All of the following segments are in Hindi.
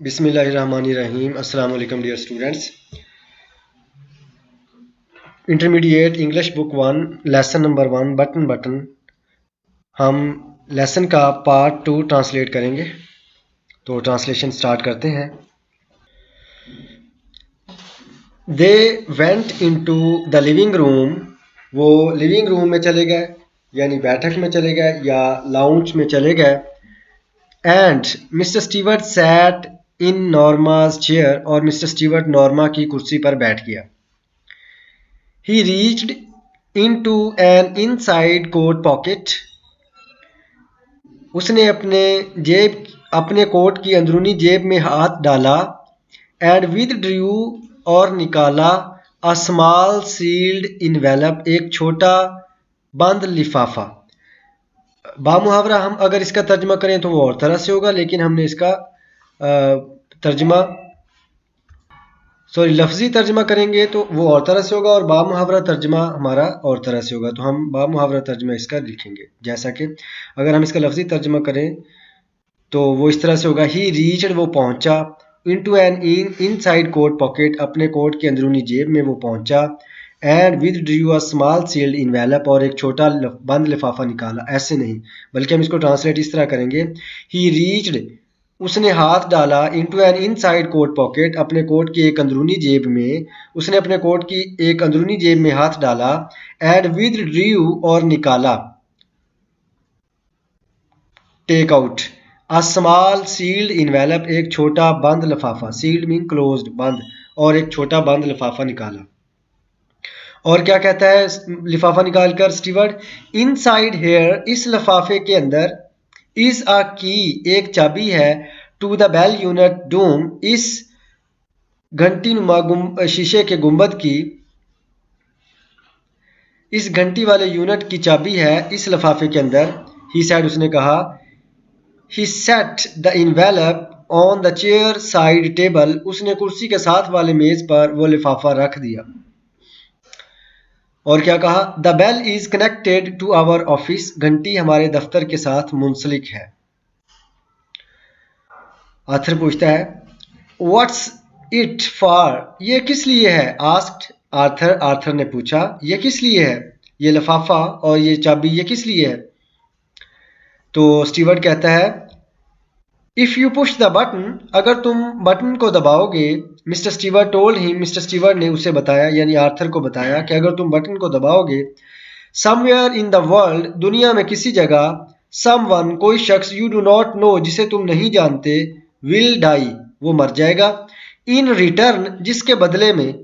बिस्मिल्लाहिर्रहमानिर्रहीम। अस्सलाम वालेकुम dear students. Intermediate English book 1 lesson number 1 button button हम लेसन का पार्ट 2 ट्रांसलेट करेंगे। तो ट्रांसलेशन स्टार्ट करते हैं। They went into the living room. वो लिविंग रूम में चले गए, यानी बैठक में चले गए या लाउंज में चले गए। And mister Stewart sat in Norma's chair, और मिस्टर स्टीवर्ट नॉर्मा की कुर्सी पर बैठ गया। He reached into an inside coat pocket. उसने अपने कोट की अंदरूनी जेब में हाथ डाला। And withdrew, और निकाला, a small sealed envelope, एक छोटा बंद लिफाफा। बामुहावरा हम अगर इसका तर्जमा करें तो वो और तरह से होगा, लेकिन हमने इसका लफ्ज़ी तर्जमा करेंगे तो वो और तरह से होगा, और बामुहावरा तर्जमा हमारा और तरह से होगा। तो हम बामुहावरा तर्जमा इसका लिखेंगे, जैसा कि अगर हम इसका लफ्ज़ी तर्जमा करें तो वो इस तरह से होगा। ही रीच्ड, वो पहुंचा, into an inside coat pocket, अपने कोट के अंदरूनी जेब में वो पहुंचा। And withdrew a small sealed envelope, और एक छोटा बंद लिफाफा निकाला। ऐसे नहीं, बल्कि हम इसको ट्रांसलेट इस तरह करेंगे। ही रीच्ड, उसने हाथ डाला, into an inside coat pocket, अपने कोट की एक अंदरूनी जेब में। उसने अपने कोट की एक अंदरूनी जेब में हाथ डाला। एंड विथड्रू, और निकाला, take out, a small sealed envelope, एक छोटा बंद लिफाफा। सील्ड मीन क्लोज्ड, बंद, और एक छोटा बंद लिफाफा निकाला। और क्या कहता है लिफाफा निकालकर स्टीवर्ट? इनसाइड हेयर, इस लिफाफे के अंदर, इज अ की, एक चाबी है, to the bell unit doom, इस घंटी नुमा शीशे के गुंबद की, इस घंटी वाले यूनिट की चाबी है इस लिफाफे के अंदर। ही सेड, उसने कहा। He set the envelope on the chair side table, उसने कुर्सी के साथ वाले मेज पर वो लिफाफा रख दिया। और क्या कहा? The bell is connected to our office, घंटी हमारे दफ्तर के साथ मुंसलिक है। आथर पूछता है, व्हाट्स इट फॉर, ये किस लिए है? आस्क्ड आर्थर, आर्थर ने पूछा, ये किस लिए है? ये लिफाफा और ये चाबी, ये किस लिए है? तो स्टीवर्ट कहता है, if you push the button, अगर तुम बटन को दबाओगे। Mister Stewart told him, mister Stewart ने उसे बताया, यानी आर्थर को बताया, कि अगर तुम बटन को दबाओगे, समवेयर इन द वर्ल्ड, दुनिया में किसी जगह, समवन, कोई शख्स, यू डू नॉट नो, जिसे तुम नहीं जानते, विल डाई, वो मर जाएगा। इन रिटर्न, जिसके बदले में,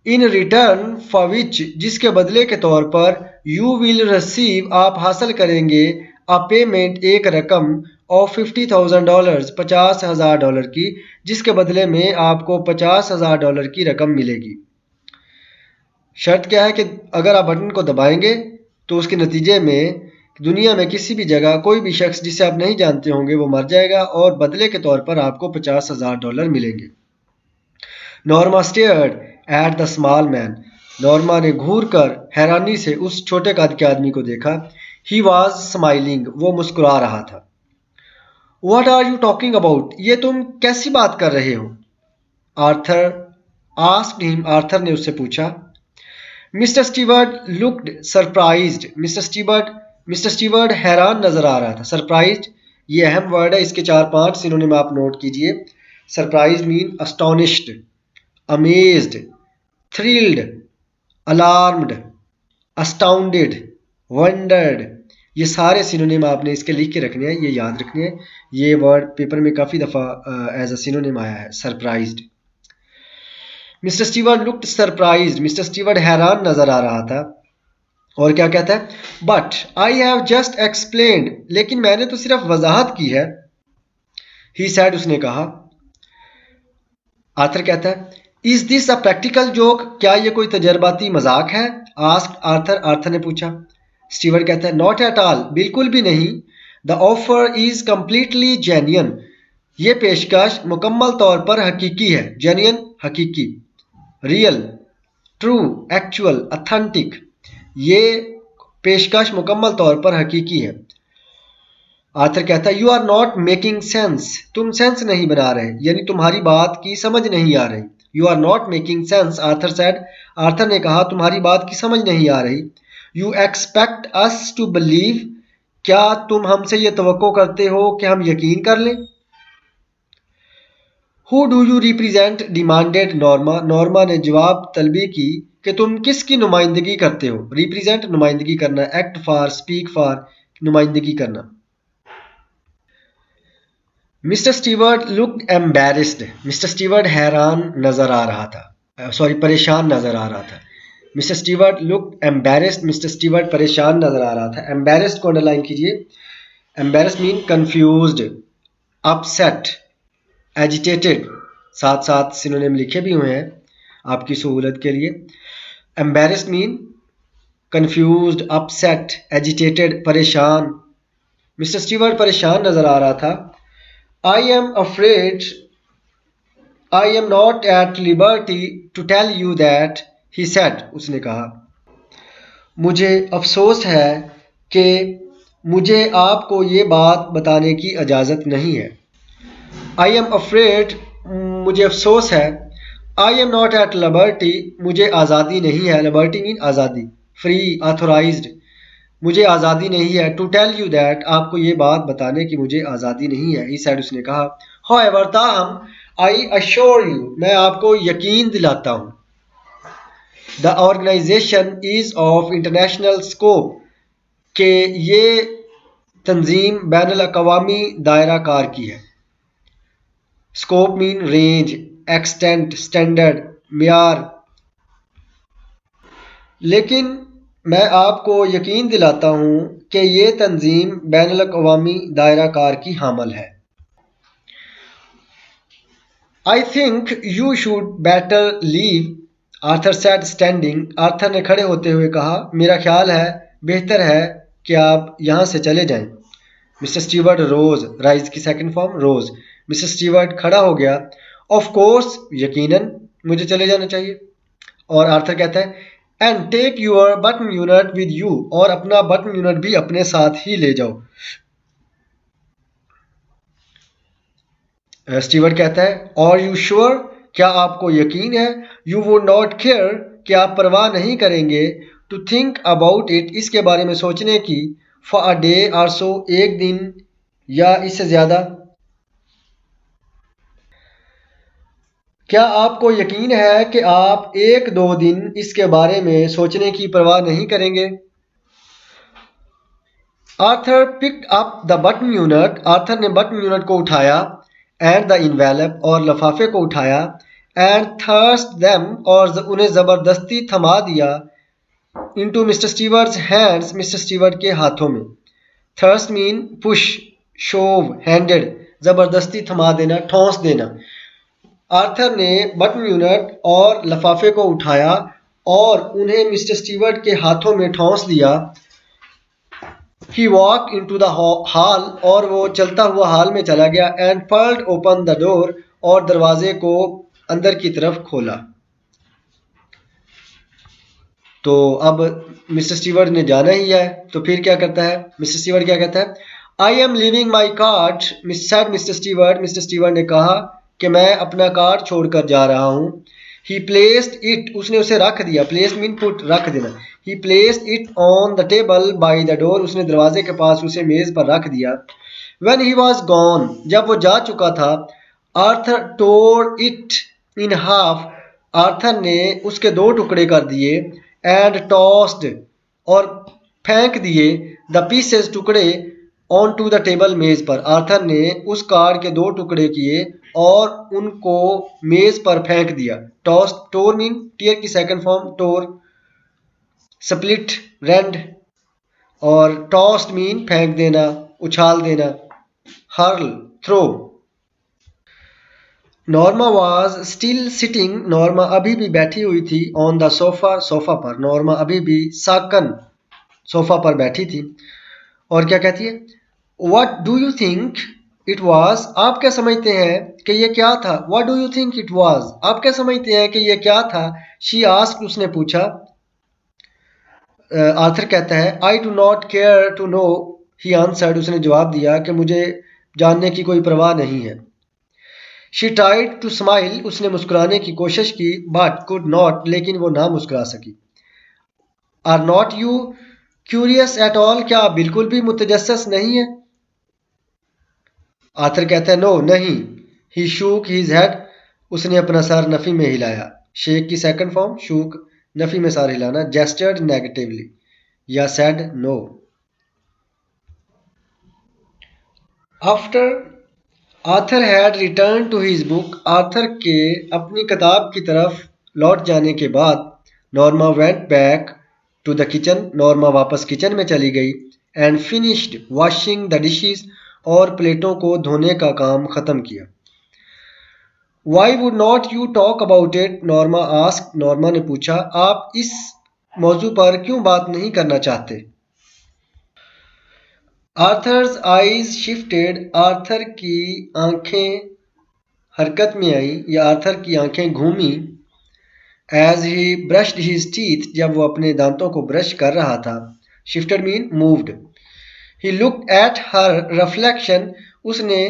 इन रिटर्न फॉर विच, जिसके बदले के तौर पर, यू विल रिसीव, आप हासिल करेंगे, अ पेमेंट, एक रकम, ऑफ $50,000, $50,000 की, जिसके बदले में आपको $50,000 की रकम मिलेगी। शर्त क्या है कि अगर आप बटन को दबाएंगे तो उसके नतीजे में दुनिया में किसी भी जगह कोई भी शख्स जिसे आप नहीं जानते होंगे वो मर जाएगा, और बदले के तौर पर आपको $50,000 मिलेंगे। Norma stared at the small man, Norma ने घूर कर हैरानी से उस छोटे कद के आदमी को देखा। ही वॉज स्माइलिंग, वो मुस्कुरा रहा था। What are you talking about, ये तुम कैसी बात कर रहे हो? आर्थर asked him, आर्थर ने उससे पूछा। Mister Stewart looked surprised, mister Stewart हैरान नजर आ रहा था। सरप्राइज्ड, ये अहम वर्ड है, इसके 4-5 सिनोनिम आप नोट कीजिए। Surprised mean astonished, amazed, thrilled, alarmed, astounded, wondered, ये सारे सिनोनिम आपने इसके लिख के रखने हैं, ये याद रखने हैं। ये वर्ड पेपर में काफ़ी दफ़ा एज अ सिनोनिम आया है, surprised. Mister Stewart looked surprised, mister Stewart हैरान नज़र आ रहा था। और क्या कहता है? But I have just explained, लेकिन मैंने तो सिर्फ वजाहत की है। ही सैड, उसने कहा। आर्थर कहता है, is this a practical joke, क्या ये कोई तजर्बाती मजाक है? आस्क्ड आर्थर, आर्थर ने पूछा। स्टीवर्ट कहता है, नॉट एट ऑल, बिल्कुल भी नहीं। The offer is completely genuine, ये पेशकश मुकम्मल तौर पर हकीकी है। जेन्युइन, हकीकी, रियल, ट्रू, एक्चुअल, ऑथेंटिक, ये पेशकश मुकम्मल तौर पर हकीकी है। आर्थर कहता है you are not making sense, तुम सेंस नहीं बना रहे, यानी तुम्हारी बात की समझ नहीं आ रही। You are not making sense, Arthur said, Arthur ने कहा तुम्हारी बात की समझ नहीं आ रही। You expect us to believe, क्या तुम हमसे ये तवक्को करते हो कि हम यकीन कर लें। Who do you represent, demanded Norma, Norma ने जवाब तलबी की कि तुम किसकी नुमाइंदगी करते हो। रिप्रेजेंट नुमाइंदगी करना, एक्ट फॉर, स्पीक फॉर, नुमाइंदगी करना। Mister Stewart look embarrassed, mister Stewart हैरान नजर आ रहा था, परेशान नजर आ रहा था। Mister Stewart look embarrassed, mister Stewart परेशान नजर आ रहा था। एम्बेरस्ड को अंडरलाइन कीजिए। Embarrassed mean confused, upset, agitated, साथ साथ सिनोनिम लिखे भी हुए हैं आपकी सहूलत के लिए। Embarrassed mean confused, upset, agitated, परेशान। मिस्टर स्टीवर्ट परेशान नजर आ रहा था। I am afraid I am not at liberty to tell you that, he said, उसने कहा मुझे अफसोस है कि मुझे आपको ये बात बताने की इजाज़त नहीं है। I am afraid, मुझे अफसोस है। I am not at liberty, मुझे आज़ादी नहीं है। liberty मीन आज़ादी, फ्री, ऑथोराइज्ड, मुझे आज़ादी नहीं है। टू टेल यू दैट, आपको ये बात बताने की मुझे आज़ादी नहीं है। ही सेड, उसने कहा। हाउएवर, ताहम, आई अश्योर यू, मैं आपको यकीन दिलाता हूँ। The organisation is of international scope, के ये तंजीम बैनुल अक़वामी दायरा कार की है। Scope mean range, extent, standard, मियार। लेकिन मैं आपको यकीन दिलाता हूँ कि ये तंजीम बैनुल अक़वामी दायरा कार की हामिल है। I think you should better leave, Arthur said standing, Arthur ने खड़े होते हुए कहा मेरा ख्याल है बेहतर है कि आप यहाँ से चले जाएं। मिस्टर स्टीवर्ट रोज, राइज की सेकंड फॉर्म रोज। मिस्टर स्टीवर्ट खड़ा हो गया। ऑफ कोर्स, यकीनन मुझे चले जाना चाहिए। और आर्थर कहता है and take your button unit with you, और अपना बटन यूनिट भी अपने साथ ही ले जाओ। स्टीवर्ट कहता है और यू श्योर, क्या आपको यकीन है। यू वुड नॉट केयर, कि आप परवाह नहीं करेंगे। टू थिंक अबाउट इट, इसके बारे में सोचने की। फॉर अ डे और सो, एक दिन या इससे ज़्यादा। क्या आपको यकीन है कि आप एक दो दिन इसके बारे में सोचने की परवाह नहीं करेंगे। Arthur picked up the button unit, Arthur ने बटन यूनिट को उठाया। एंड द इन्वेलप, और लफाफे को उठाया। एंड थर्स्ट देम, और उन्हें ज़बरदस्ती थमा दिया। Into mister Stewart's hands, mister Stewart के हाथों में। Thrust mean push, shove, handed, ज़बरदस्ती थमा देना, ठोंस देना। आर्थर ने बटन यूनिट और लफाफे को उठाया और उन्हें मिस्टर स्टीवर्ट के हाथों में ठोंस दिया। He walked into the hall, और वो चलता हुआ हॉल में चला गया। And pulled open the door, और दरवाजे को अंदर की तरफ खोला। तो अब मिस्टर स्टीवर्ट ने जाना ही है, तो फिर क्या करता है मिस्टर स्टीवर्ट, क्या कहता है I am leaving my card, said mister Stewart, mister Stewart ने कहा कि मैं अपना कार्ड छोड़कर जा रहा हूँ। ही प्लेस्ड इट, उसने उसे रख दिया। प्लेस्ड मीन पुट, रख देना। ही placed it on the table by the door, उसने दरवाजे के पास उसे मेज पर रख दिया। व्हेन ही वाज गॉन, जब वो जा चुका था। Arthur tore it in half, Arthur ने उसके दो टुकड़े कर दिए। एंड टॉस्ड, और फेंक दिए। द पीसेस, टुकड़े। ऑन टू द टेबल, मेज पर। आर्थर ने उस कार्ड के दो टुकड़े किए और उनको मेज पर फेंक दिया। टॉस, टोर मीन टीयर की second form, tore, split, rend, और टॉस्ट मीन फेंक देना, उछाल देना, hurl, throw. Norma was still sitting, Norma अभी भी बैठी हुई थी। ऑन द सोफा, सोफा पर। नॉर्मा अभी भी साकन, सोफा पर बैठी थी। और क्या कहती है what do you think it was, आप क्या समझते हैं कि ये क्या था। What do you think it was, आप क्या समझते हैं कि ये क्या था। शी आस्क्ड, उसने पूछा। आर्थर कहता है I do not care to know, he answered, उसने जवाब दिया कि मुझे जानने की कोई परवाह नहीं है। शी ट्राइड टू स्माइल, उसने मुस्कुराने की कोशिश की, बट कुड नॉट, लेकिन वो ना मुस्कुरा सकी। Are not you curious at all, क्या आप बिल्कुल भी मुतजस्सस नहीं है? आर्थर कहता है नो, नहीं। ही शूक हिज हेड, उसने अपना सर नफी में हिलाया। शेक की सेकंड फॉर्म शूक, नफी में सर हिलाना। जेस्टर्ड नेगेटिवली या said no. After Arthur had return to his book, Arthur के अपनी किताब की तरफ लौट जाने के बाद Norma went back to the kitchen, Norma वापस किचन में चली गई। And finished washing the dishes, और प्लेटों को धोने का काम ख़त्म किया। Why would not you talk about it, Norma asked, Norma ने पूछा, आप इस मौजू पर क्यों बात नहीं करना चाहते? आर्थर्स आईज शिफ्टेड, आर्थर की आंखें हरकत में आई या आर्थर की आंखें घूमी। As he brushed his teeth, जब वो अपने दांतों को ब्रश कर रहा था। Shifted mean moved. He looked at her reflection, उसने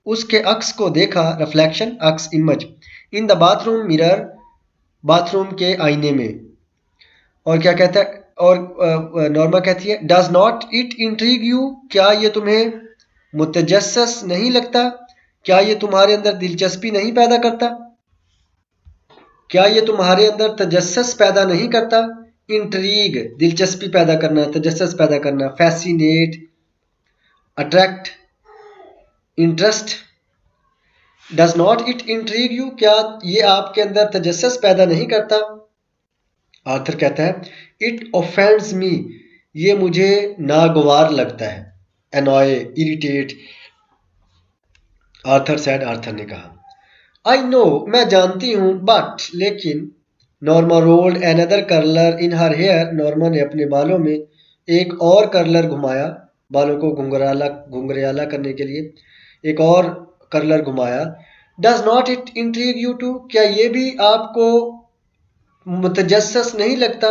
उसके अक्स को देखा। रिफ्लेक्शन अक्स, image. In the bathroom mirror, bathroom के आईने में। और क्या कहता है, और नॉर्मा कहती है does not it intrigue you, क्या ये तुम्हें मुतजस्सस नहीं लगता? क्या ये तुम्हारे अंदर दिलचस्पी नहीं पैदा करता? क्या ये तुम्हारे अंदर तजस्सस पैदा नहीं करता? इंट्रीग, दिलचस्पी पैदा करना, तजस्सस पैदा करना। Fascinate, attract, interest. Does not it intrigue you, क्या ये आपके अंदर तजस्सस पैदा नहीं करता? आर्थर कहता है इट ऑफेंड्स मी, ये मुझे नागवार लगता है। Annoy, irritate. Arthur said, Arthur ने कहा। आई नो, मैं जानती हूँ, बट, लेकिन। नॉर्मा रोल्ड एनदर कर्लर इन हर हेयर, नॉर्मा ने अपने बालों में एक और कर्लर घुमाया, बालों को घुंघराला करने के लिए एक और कर्लर घुमाया। Does not it intrigue you too, क्या ये भी आपको मुतजस्सस नहीं लगता?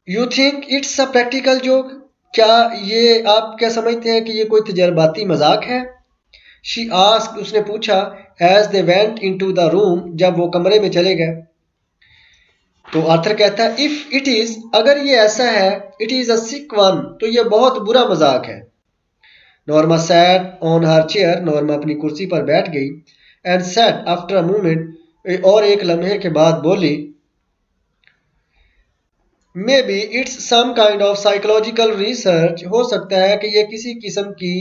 You think it's a practical joke, क्या ये आप क्या समझते हैं कि ये कोई तजर्बाती मजाक है? शी आस्क्ड, उसने पूछा। As they went into the room, जब वो कमरे में चले गए। तो आर्थर कहता है इफ इट इज, अगर ये ऐसा है, it is a sick one, तो ये बहुत बुरा मजाक है। Norma sat on her chair, Norma अपनी कुर्सी पर बैठ गई। And sat after a moment, और एक लम्हे के बाद बोली, maybe it's some kind of psychological research, हो सकता है कि यह किसी किस्म की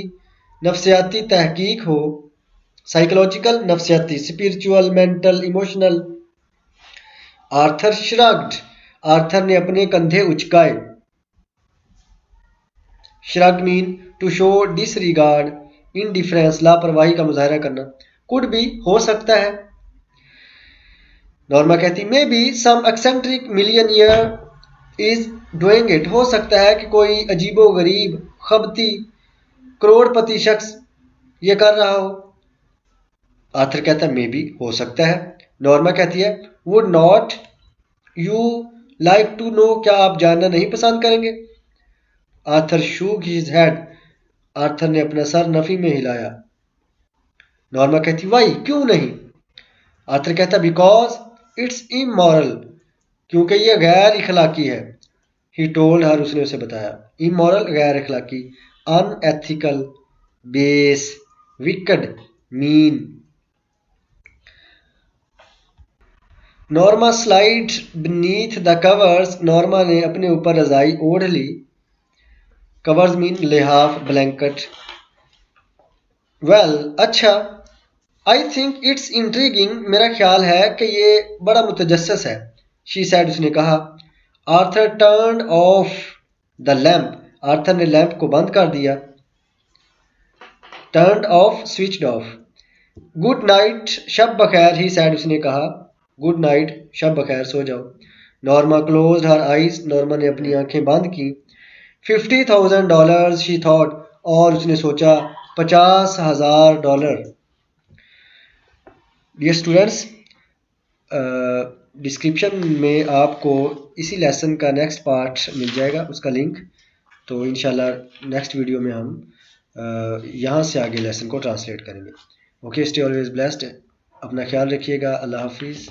नफ्सियाती तहकीक हो। साइकोलॉजिकल, नफ्सियाती। Spiritual, mental, emotional. Arthur shrugged, Arthur ने अपने कंधे उचकाए। Shrugged mean to show disregard, indifference, लापरवाही का मुजाहरा करना। कुड भी, हो सकता है। नॉर्मा कहती maybe some eccentric millionaire is doing it, हो सकता है कि कोई अजीबो गरीब खबती करोड़पति शख्स ये कर रहा हो। आर्थर कहता है मे बी, हो सकता है। नॉर्मा कहती है would not you like to know, क्या आप जानना नहीं पसंद करेंगे? Arthur shook his head, Arthur ने अपना सर नफी में हिलाया। नॉर्मा कहती वाई, क्यों नहीं? आर्थर कहता बिकॉज इट्स इमोरल, क्योंकि यह गैर इखलाकी है। ही टोल्ड हर, उसने उसे बताया। इमोरल, गैर इखलाकी। Unethical, base. Wicked, mean. Norma slide beneath the covers, Norma ने अपने ऊपर रजाई ओढ़ ली। कवर्स मीन लिहाफ, ब्लैंकेट। वेल, अच्छा। आई थिंक इट्स इंट्रीगिंग, मेरा ख्याल है कि ये बड़ा मुतजस्सस है। शी सैड, उसने कहा। Arthur turned off the lamp, Arthur ने लैंप को बंद कर दिया। Turned off, switched off. Good night, शब बखैर, ही सैड, उसने कहा। गुड नाइट, शब बखैर, सो जाओ। Norma closed her eyes, Norma ने अपनी आंखें बंद की। $50,000 शी थॉट, और उसने सोचा $50,000। डियर स्टूडेंट्स, डिस्क्रिप्शन में आपको इसी लेसन का नेक्स्ट पार्ट मिल जाएगा, उसका लिंक। तो इंशाल्लाह नेक्स्ट वीडियो में हम यहाँ से आगे लेसन को ट्रांसलेट करेंगे। ओके, स्टे ऑलवेज ब्लेस्ड, अपना ख्याल रखिएगा, अल्लाह हाफिज़।